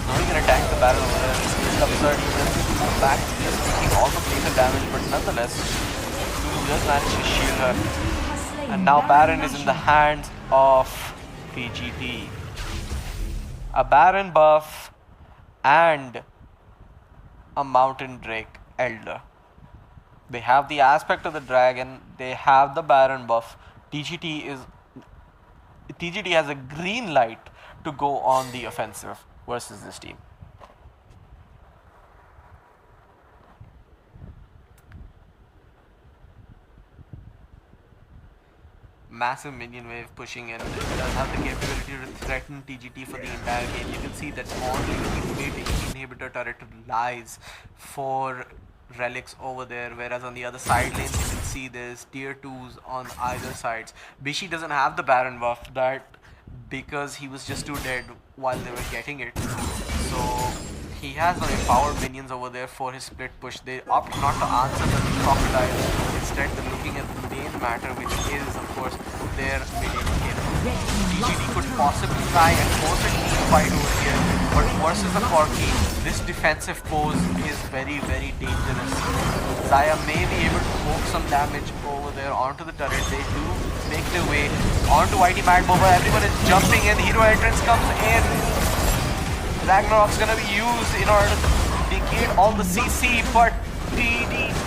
Now we're gonna tank the Baron over there. It's absurd. Back just taking all the lethal damage, but nonetheless, Lulu just managed to shield her. And now Baron is in the hands of TGT. A Baron buff and a Mountain Drake Elder. They have the aspect of the dragon, they have the Baron buff. TGT has a green light to go on the offensive versus this team. massive minion wave pushing in. It does have the capability to threaten TGT for the entire game. You can see that only the inhibitor turret lies for Relics over there, whereas on the other side lanes you can see there's tier 2s on either sides. Bishi doesn't have the Baron buff, that because he was just too dead while they were getting it. So he has no empowered minions over there for his split push. They opt not to answer the crocodile. Instead, they're looking at the main matter, which is, of course, their mid-lane game. TGT could possibly try and force a team fight over here, but versus the Corki, this defensive pose is very, very dangerous. Zaya may be able to poke some damage over there onto the turret. They do make their way onto YT Mad Boba. Everyone is jumping in. Hero entrance comes in. Ragnarok's gonna be used in order to negate all the CC, but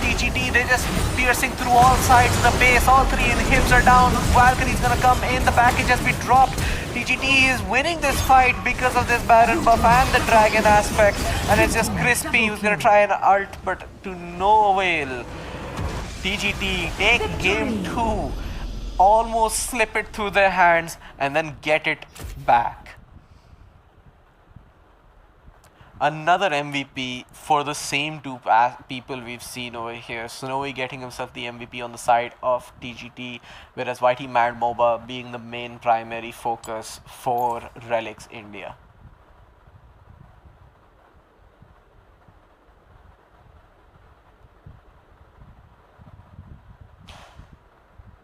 TGT, they're just piercing through all sides of the base. All three inhibs are down. Valkyrie's gonna come in. The package has been dropped. TGT is winning this fight because of this Baron buff and the dragon aspect, and it's just Crispy who's gonna try and ult, but to no avail. TGT take game 2, almost slip it through their hands, and then get it back. Another MVP for the same two people we've seen over here. Snowy getting himself the MVP on the side of TGT, whereas YT Mad MOBA being the main primary focus for Relics India.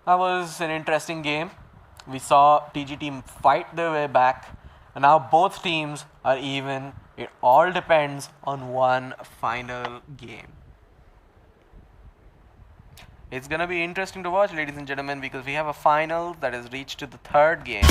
That was an interesting game. We saw TGT fight their way back, and now both teams are even. It all depends on one final game. It's gonna be interesting to watch, ladies and gentlemen, because we have a final that has reached to the third game.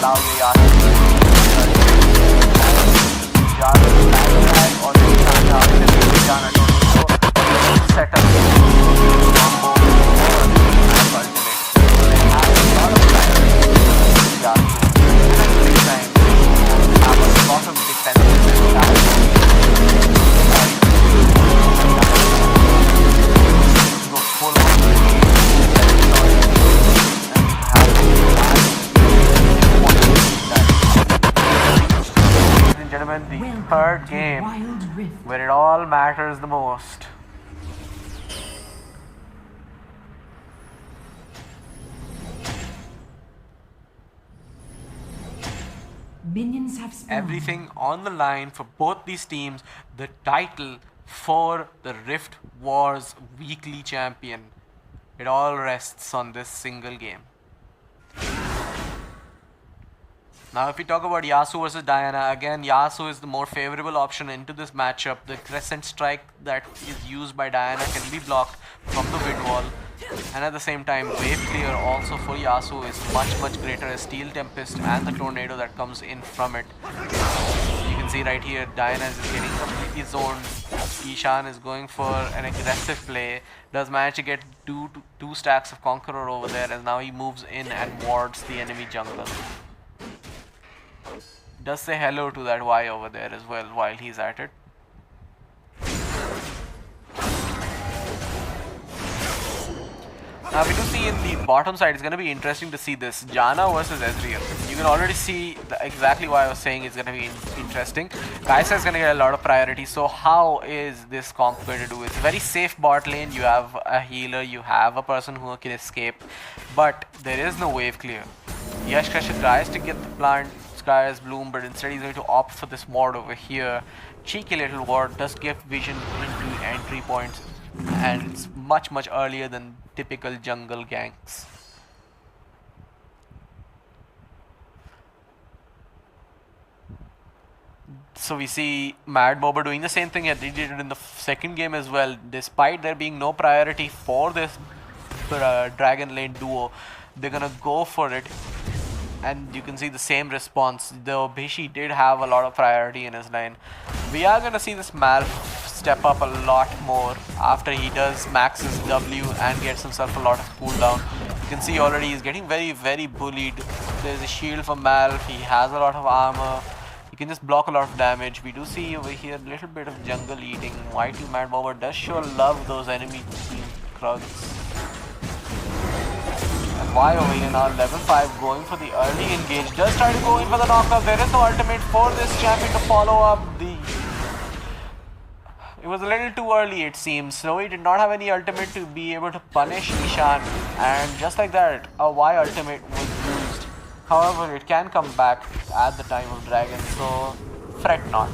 now the set up the third game where it all matters the most. Minions have spawned. Everything on the line for both these teams. The title for the Rift Wars Weekly Champion. It all rests on this single game. Now if we talk about Yasuo versus Diana, again Yasuo is the more favorable option into this matchup. The Crescent Strike that is used by Diana can be blocked from the mid wall. And at the same time, wave clear also for Yasuo is much greater as Steel Tempest and the Tornado that comes in from it. You can see right here, Diana is getting completely zoned. Ishan is going for an aggressive play. Does manage to get two stacks of Conqueror over there, and now he moves in and wards the enemy jungle. Does say hello to that Y over there as well while he's at it. Now we do see in the bottom side, it's going to be interesting to see this Janna versus Ezreal. You can already see exactly why I was saying it's going to be interesting. Kai'Sa is going to get a lot of priority. So how is this comp going to do? It's a very safe bot lane. You have a healer, you have a person who can escape, but there is no wave clear. Yash Crusher tries to get the plant Sky's Bloom, but instead he's going to opt for this ward over here. Cheeky little ward, does give vision into entry points, and it's much earlier than typical jungle ganks. So we see Mad Boba doing the same thing that they did in the second game as well. Despite there being no priority for this Dragon Lane duo, they're gonna go for it. And you can see the same response, though Bishi did have a lot of priority in his lane. We are going to see this Malf step up a lot more after he does max his W and gets himself a lot of cooldown. You can see already he's getting very bullied. There's a shield for Malf, he has a lot of armor. You can just block a lot of damage. We do see over here a little bit of jungle eating. Y2 Mad Boba does show love those enemy team Krugs. Y over here now, level 5, going for the early engage. Does try to go in for the knockout. There is no ultimate for this champion to follow up the... It was a little too early, it seems. Snowy did not have any ultimate to be able to punish Ishan. And just like that, a Y ultimate was used. However, it can come back at the time of Dragon, so fret not.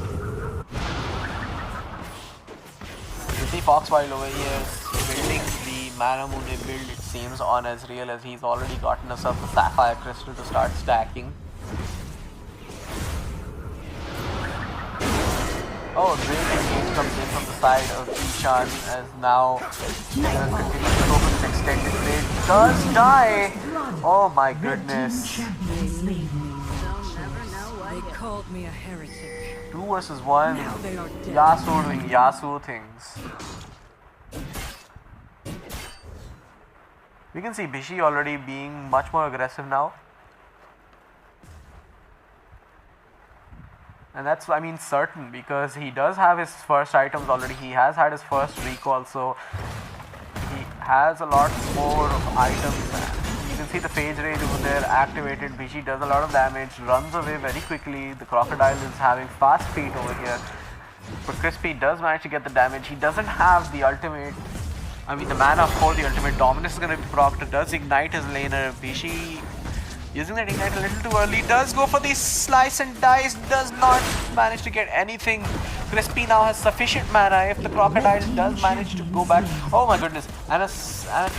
You see Foxwild over here building the Mana Moon build, it seems, on Ezreal, as he's already gotten himself a Sapphire Crystal to start stacking. Oh, great engage comes in from the side of Ishan, as now he's going to continue to go for this extended blade. Does die! Oh my goodness. They called me a heretic. 2 versus 1. Now they are dead. Yasuo doing Yasuo things. We can see Bishi already being much more aggressive now. And that's, I mean, certain, because he does have his first items already. He has had his first recall, so he has a lot more items. You can see the Phage Rage over there activated. Bishi does a lot of damage, runs away very quickly. The Crocodile is having fast feet over here. But Crispy does manage to get the damage. He doesn't have the ultimate, I mean the mana for the ultimate. Dominus is going to be procced. Does ignite his laner. Bishi using that ignite a little too early. Does go for the slice and dice. Does not manage to get anything. Crispy now has sufficient mana. If the Crocodile does manage to go back. Oh my goodness. And a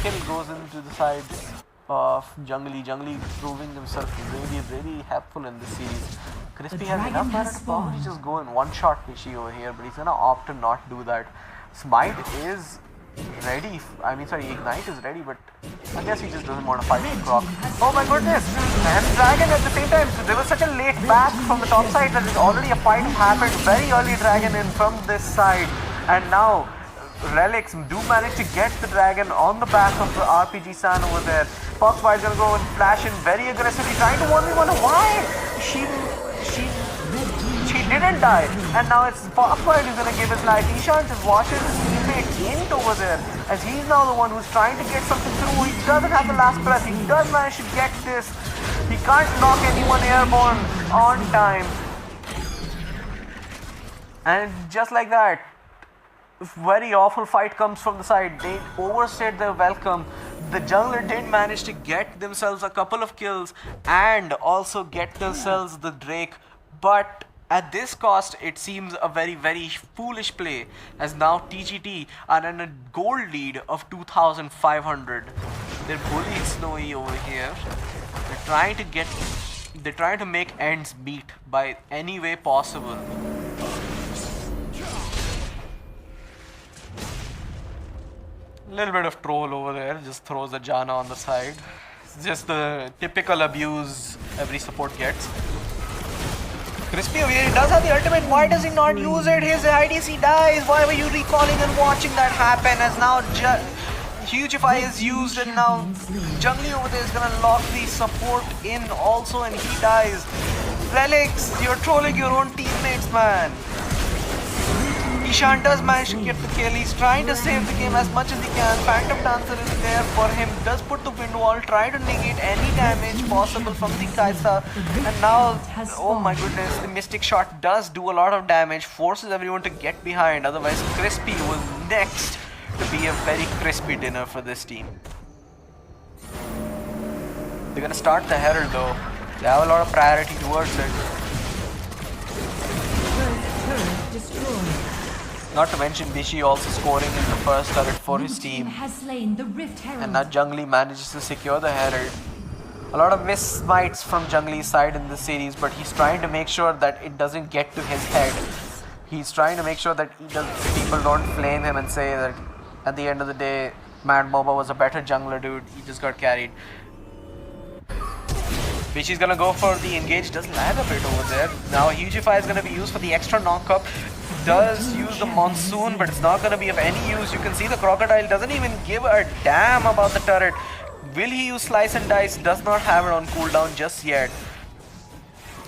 kill goes into the side of Jungly. Jungly proving himself really helpful in this series. Crispy has enough mana to probably just go in one shot Bishi over here, but he's going to opt to not do that. Smite is ready. I mean, sorry, Ignite is ready, but I guess he just doesn't want to fight the Croc. Oh my goodness! And Dragon at the same time. So there was such a late back from the top side that there's already a fight happened. Very early Dragon in from this side. And now Relics do manage to get the Dragon on the back of the RPG San over there. Foxfire's gonna go and flash in very aggressively, trying to 1v1. Why? She didn't die, and now it's Foxfire who's gonna give his life. Ishan just watches his teammate Int over there, as he's now the one who's trying to get something through. He doesn't have the last breath. He does manage to get this. He can't knock anyone airborne on time. And just like that, very awful fight comes from the side. They overstayed their welcome. The jungler did manage to get themselves a couple of kills and also get themselves the Drake, but at this cost, it seems a very, very foolish play, as now TGT are in a gold lead of 2,500. They're bullying Snowy over here. They're trying to make ends meet by any way possible. Little bit of troll over there, just throws the Janna on the side. It's just the typical abuse every support gets. Crispy over here, he does have the ultimate. Why does he not use it? His IDC dies. Why were you recalling and watching that happen? As now Hugify is used, and now Jungly over there is gonna lock the support in also, and he dies. Relics, you're trolling your own teammates, man. Ishan does manage to get the kill. He's trying to save the game as much as he can. Phantom Dancer is there for him. Does put the wind wall, try to negate any damage possible from the Kaisa. And now, oh my goodness, the Mystic Shot does do a lot of damage. Forces everyone to get behind. Otherwise, Crispy was next to be a very crispy dinner for this team. They're gonna start the Herald though. They have a lot of priority towards it. Turret destroyed. Not to mention Bishi also scoring in the first turret for his team. Has slain the Rift Herald. And now Jungly manages to secure the Herald. A lot of miss smites from Jungly's side in this series, but he's trying to make sure that it doesn't get to his head. He's trying to make sure that people don't flame him and say that at the end of the day, Mad Moba was a better jungler, dude. He just got carried. Bishi's gonna go for the engage, does lag a bit over there. Now Hugify is gonna be used for the extra knock-up. Does use the Monsoon, but it's not gonna be of any use. You can see the Crocodile doesn't even give a damn about the turret. Will he use Slice and Dice? Does not have it on cooldown just yet.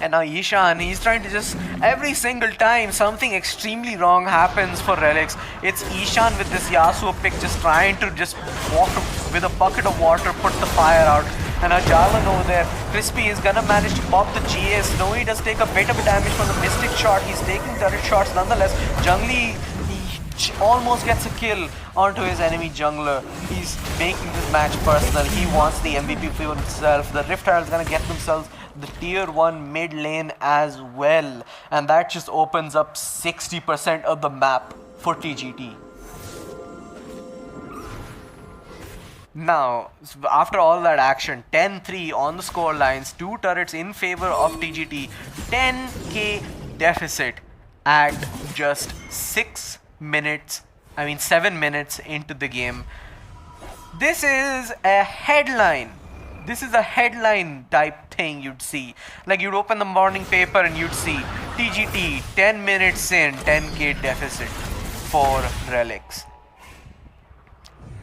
And now Ishan, he's trying to just, every single time something extremely wrong happens for Relics, it's Ishan with this Yasuo pick just trying to just walk with a bucket of water, put the fire out. And now Jarvan over there, Crispy is gonna manage to pop the GA. Snowy does take a bit of damage from the Mystic Shot. He's taking turret shots nonetheless. Jungly, he almost gets a kill onto his enemy jungler. He's making this match personal. He wants the MVP for himself. The Rift Herald is gonna get themselves the tier 1 mid lane as well. And that just opens up 60% of the map for TGT. Now, after all that action, 10-3 on the score lines, 2 turrets in favor of TGT, 10k deficit at just 7 minutes into the game. This is a headline. This is a headline type thing you'd see. Like you'd open the morning paper and you'd see TGT 10 minutes in, 10k deficit for Relics.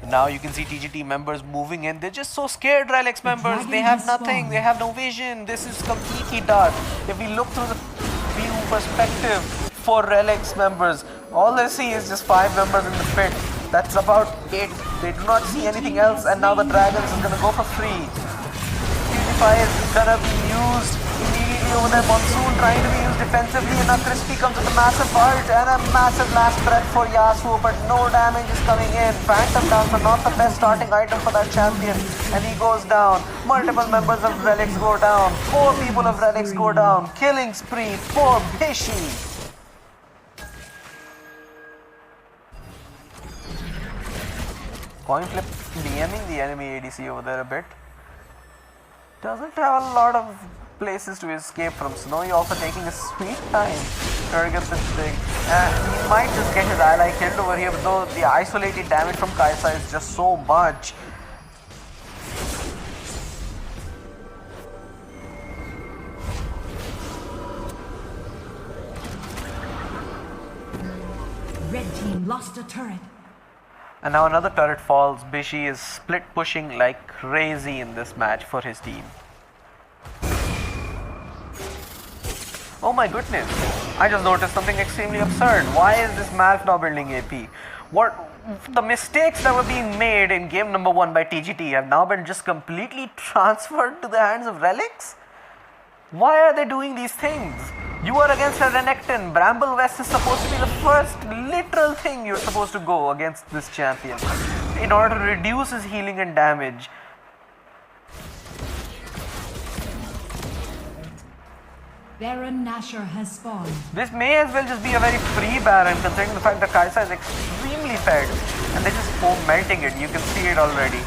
Now you can see TGT members moving in. They're just so scared, Relics members. They have nothing. They have no vision. This is completely dark. If we look through the view perspective for Relics members, all they see is just 5 members in the pit. That's about it. They do not see anything else. And now the Dragons is gonna go for free. Purify is gonna be used immediately over there. Monsoon trying to be used defensively, and now Crispy comes with a massive ult and a massive last breath for Yasuo, but no damage is coming in. Phantom Dancer, not the best starting item for that champion, and he goes down. Multiple members of Relics go down. 4 people of Relics go down. Killing spree for Bishi. Coin flip DMing the enemy ADC over there a bit. Doesn't have a lot of places to escape from. Snowy also taking a sweet time trying to get this thing. He might just get his ally killed over here, but though the isolated damage from Kaisa is just so much. Red team lost a turret. And now another turret falls. Bishi is split pushing like crazy in this match for his team. Oh my goodness, I just noticed something extremely absurd. Why is this Malf now building AP? What the mistakes that were being made in game number 1 by TGT have now been just completely transferred to the hands of Relics? Why are they doing these things? You are against a Renekton. Bramble West is supposed to be the first literal thing you're supposed to go against this champion in order to reduce his healing and damage. Baron Nashor has spawned. This may as well just be a very free Baron, considering the fact that Kai'Sa is extremely fed and they're just foam melting it. You can see it already.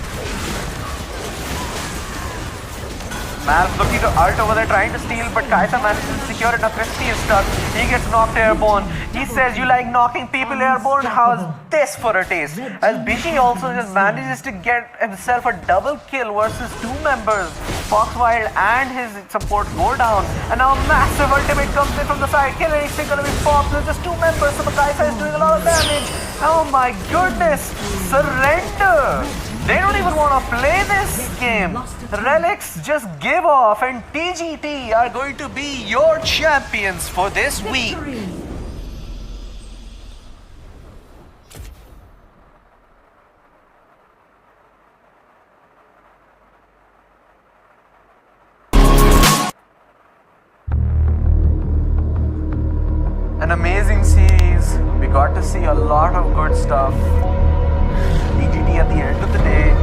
Mal's looking to ult over there, trying to steal, but Kai'Sa manages to secure enough. Christy is stuck. He gets knocked airborne. He says, "You like knocking people airborne? How's this for a taste?" As Bishi also just manages to get himself a double kill versus 2 members. Foxwild and his support go down, and now a massive ultimate comes in from the side. Killing single with Fox. There's just 2 members, so the Kai'Sa is doing a lot of damage. Oh my goodness! Surrender! They don't even want to play this game. Relics just give off, and TGT are going to be your champions for this week. Victory. An amazing series. We got to see a lot of good stuff. TGT at the end of the day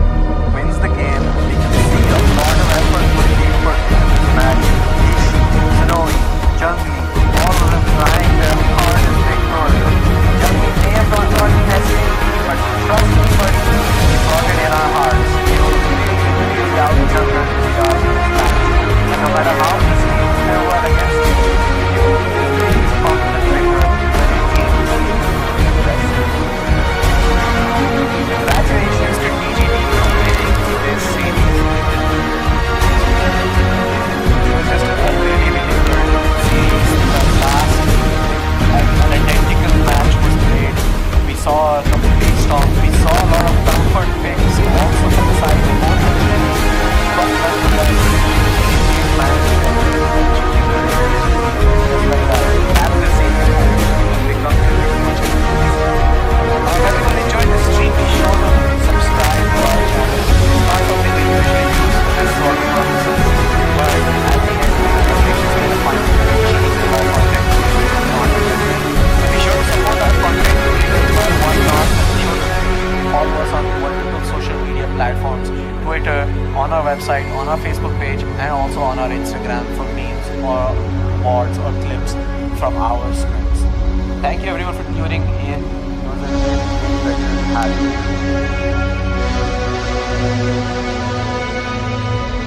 wins the game. We can see a lot of effort put into this match. Ishi, Sanohi, Jungli, all of them trying their hardest to ignore them. Jungli may have not gotten messy, but trust me, buddy, we got it in our hearts. We don't really doubt Jungli. We are his back. And no matter how these teams do well against you, you will always pump the trigger when it came to you. Congratulations to TGT for winning this series. It was just a really, really good series. The last an identical match was played. We saw a complete storm. We saw a lot of comfort picks also from the side of both of them. But nonetheless, TGT managed to win just like that. And this season has become really much of a if everyone enjoyed the stream, be sure to subscribe to our channel. It's not something we usually use as sort of purposes, but at the end, it makes it really fun to keep our content. So be sure to support our content. Why not? Be sure to follow us on multiple social media platforms, Twitter, on our website, on our Facebook page, and also on our Instagram for memes or boards or clips from our scripts. Thank you everyone for tuning in. It was a really, really pleasure having you.